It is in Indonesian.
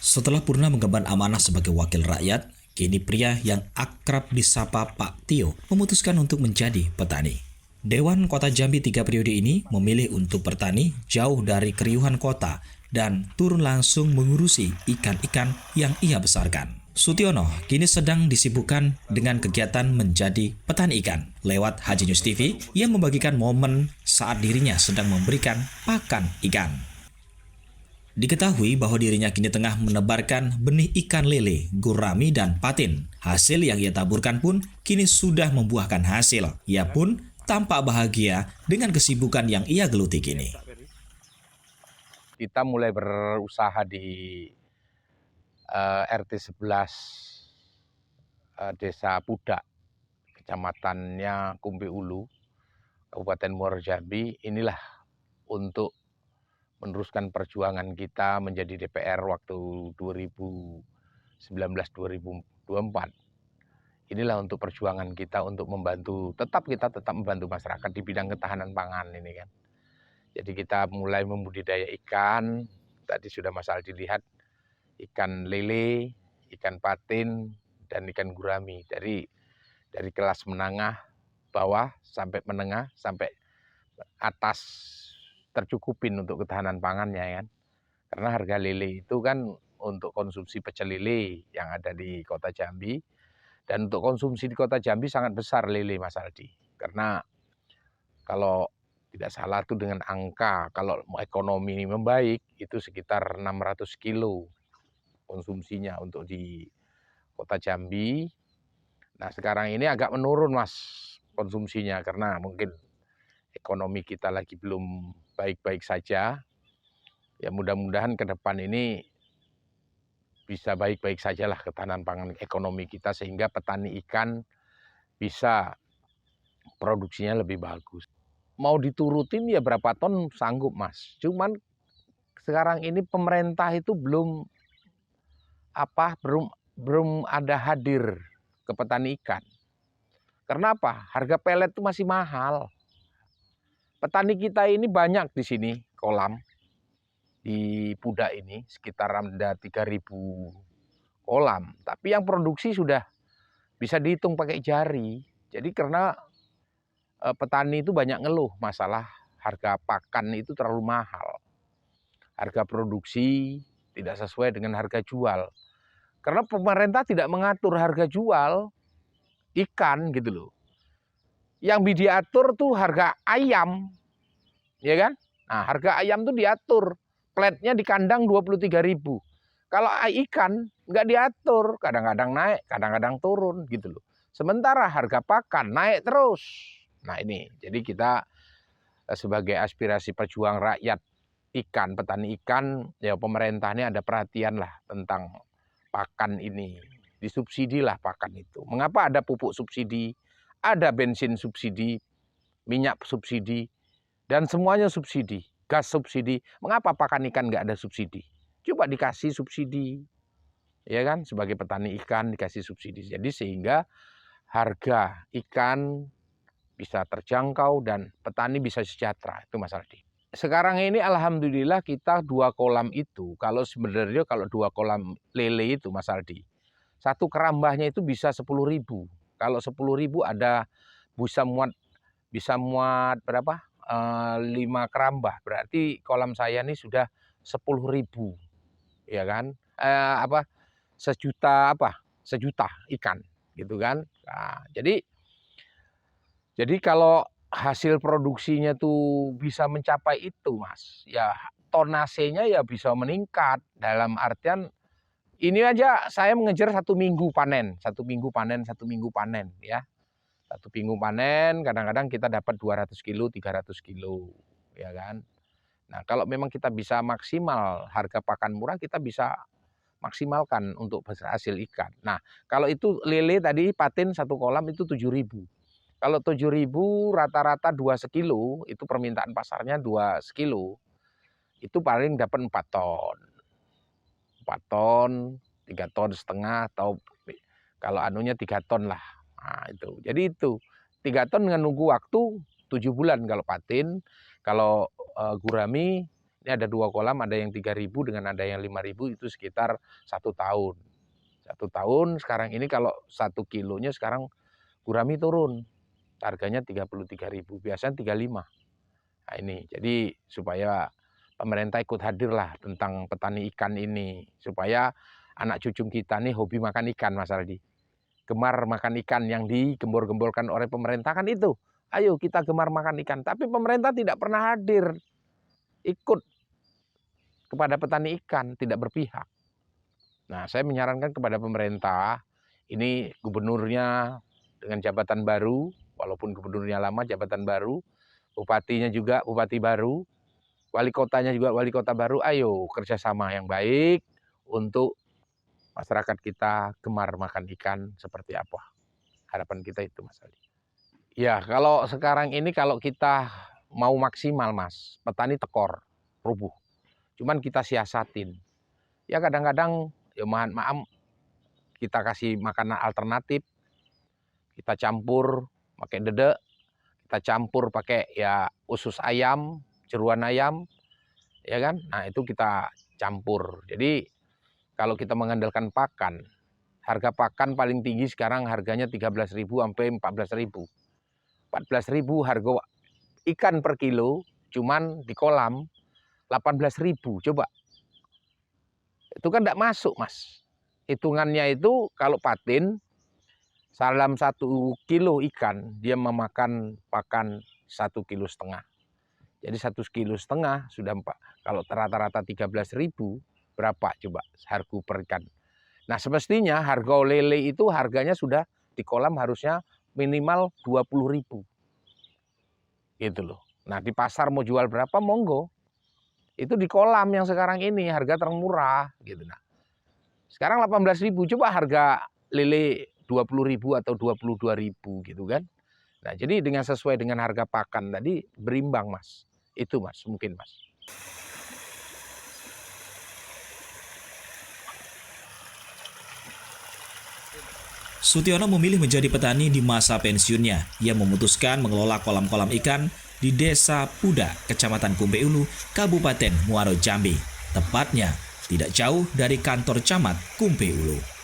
Setelah purna mengemban amanah sebagai wakil rakyat, kini pria yang akrab disapa Pak Tio memutuskan untuk menjadi petani. Dewan Kota Jambi 3 periode ini memilih untuk bertani jauh dari keriuhan kota dan turun langsung mengurusi ikan-ikan yang ia besarkan. Sutiono kini sedang disibukkan dengan kegiatan menjadi petani ikan. Lewat Haji News TV, ia membagikan momen saat dirinya sedang memberikan pakan ikan. Diketahui bahwa dirinya kini tengah menebarkan benih ikan lele, gurami, dan patin. Hasil yang ia taburkan pun kini sudah membuahkan hasil. Ia pun tampak bahagia dengan kesibukan yang ia geluti kini. Kita mulai berusaha di RT 11 Desa Pudak, kecamatannya Kumpi Ulu, Kabupaten Muaro Jambi. Inilah untuk meneruskan perjuangan kita menjadi DPR waktu 2019-2024. Inilah untuk perjuangan kita untuk membantu, kita tetap membantu masyarakat di bidang ketahanan pangan ini kan. Jadi kita mulai membudidaya ikan, tadi sudah Mas Aldi lihat, ikan lele, ikan patin, dan ikan gurami. Dari kelas menengah, bawah, sampai menengah, sampai atas tercukupin untuk ketahanan pangannya kan. Karena harga lele itu kan untuk konsumsi pecel lele yang ada di Kota Jambi, dan untuk konsumsi di Kota Jambi sangat besar lele Mas Aldi. Karena kalau tidak salah itu dengan angka, kalau ekonomi membaik itu sekitar 600 kilo konsumsinya untuk di Kota Jambi. Nah sekarang ini agak menurun Mas konsumsinya karena mungkin ekonomi kita lagi belum baik-baik saja. Ya mudah-mudahan ke depan ini bisa baik-baik sajalah ketahanan pangan ekonomi kita sehingga petani ikan bisa produksinya lebih bagus. Mau diturutin ya berapa ton sanggup Mas. Cuman sekarang ini pemerintah itu belum ada hadir ke petani ikan. Karena apa? Harga pelet itu masih mahal. Petani kita ini banyak di sini kolam di Pudak ini sekitar ada 3.000 kolam. Tapi yang produksi sudah bisa dihitung pakai jari. Jadi karena petani itu banyak ngeluh masalah harga pakan itu terlalu mahal. Harga produksi tidak sesuai dengan harga jual. Karena pemerintah tidak mengatur harga jual ikan gitu loh. Yang diatur tuh harga ayam, ya kan? Nah harga ayam tuh diatur, platnya di kandang 23.000. Kalau ikan nggak diatur, kadang-kadang naik, kadang-kadang turun gitu loh. Sementara harga pakan naik terus. Nah ini, jadi kita sebagai aspirasi pejuang rakyat ikan, petani ikan, ya pemerintah ini ada perhatian lah tentang pakan ini. Disubsidi lah pakan itu. Mengapa ada pupuk subsidi, ada bensin subsidi, minyak subsidi, dan semuanya subsidi, gas subsidi. Mengapa pakan ikan nggak ada subsidi? Coba dikasih subsidi, ya kan? Sebagai petani ikan dikasih subsidi. Jadi sehingga harga ikan bisa terjangkau dan petani bisa sejahtera. Itu Mas Aldi. Sekarang ini alhamdulillah kita 2 kolam itu, kalau sebenarnya kalau 2 kolam lele itu Mas Aldi, satu kerambahnya itu bisa 10.000. Kalau 10.000 ada bisa muat berapa? 5 kerambah. Berarti kolam saya ini sudah 10.000, ya kan? Sejuta ikan, gitu kan? Nah, jadi kalau hasil produksinya tuh bisa mencapai itu, Mas, ya tonasenya ya bisa meningkat. Dalam artian ini aja saya mengejar 1 minggu panen, 1 minggu panen, 1 minggu panen, ya. 1 minggu panen, kadang-kadang kita dapat 200 kilo, 300 kilo, ya kan. Nah, kalau memang kita bisa maksimal harga pakan murah, kita bisa maksimalkan untuk hasil ikan. Nah, kalau itu lele tadi patin 1 kolam itu 7.000. Kalau 7.000 rata-rata 2 sekilo, itu permintaan pasarnya 2 sekilo, itu paling dapat 4 ton. 4 ton, 3 ton setengah, atau kalau anunya 3 ton lah. Nah, itu. Jadi itu 3 ton dengan nunggu waktu 7 bulan kalau patin, kalau gurami Ini ada 2 kolam, ada yang 3.000 dengan ada yang 5.000, itu sekitar 1 tahun. 1 tahun sekarang ini kalau 1 kilonya sekarang gurami turun. Harganya 33.000, biasanya 35. Nah ini, jadi supaya pemerintah ikut hadir lah tentang petani ikan ini. Supaya anak cucu kita nih hobi makan ikan, Mas Aldi. Gemar makan ikan yang digembor-gemborkan oleh pemerintah kan itu. Ayo kita gemar makan ikan. Tapi pemerintah tidak pernah hadir ikut kepada petani ikan, tidak berpihak. Nah, saya menyarankan kepada pemerintah, ini gubernurnya dengan jabatan baru, walaupun gubernurnya lama, jabatan baru, bupatinya juga bupati baru, wali kotanya juga wali kota baru, ayo kerjasama yang baik untuk masyarakat kita gemar makan ikan seperti apa. Harapan kita itu, Mas Ali. Ya, kalau sekarang ini kalau kita mau maksimal, Mas, petani tekor, rubuh. Cuman kita siasatin. Ya kadang-kadang, ya maaf, kita kasih makanan alternatif, kita campur pakai dedek, kita campur pakai ya usus ayam, jeruan ayam, ya kan? Nah itu kita campur. Jadi kalau kita mengandalkan pakan, harga pakan paling tinggi sekarang harganya 13.000 sampai 14.000. 14.000 harga ikan per kilo, cuman di kolam 18.000, coba. Itu kan tidak masuk, Mas. Hitungannya itu kalau patin, dalam 1 kilo ikan, dia memakan pakan 1,5 kilo. Jadi 1,5 kilo sudah kalau rata-rata 13.000, berapa coba harga per ikan. Nah semestinya harga lele itu harganya sudah di kolam harusnya minimal 20.000. Gitu loh. Nah di pasar mau jual berapa, monggo. Itu di kolam yang sekarang ini harga termurah gitu. Nah, sekarang 18.000, coba harga lele 20.000 atau 22.000 gitu kan. Nah, jadi dengan sesuai dengan harga pakan tadi berimbang, Mas. Itu, Mas, mungkin, Mas. Sutiono memilih menjadi petani di masa pensiunnya. Ia memutuskan mengelola kolam-kolam ikan di Desa Puda, Kecamatan Kumpe Ulu, Kabupaten Muaro Jambi. Tepatnya tidak jauh dari kantor camat Kumpe Ulu.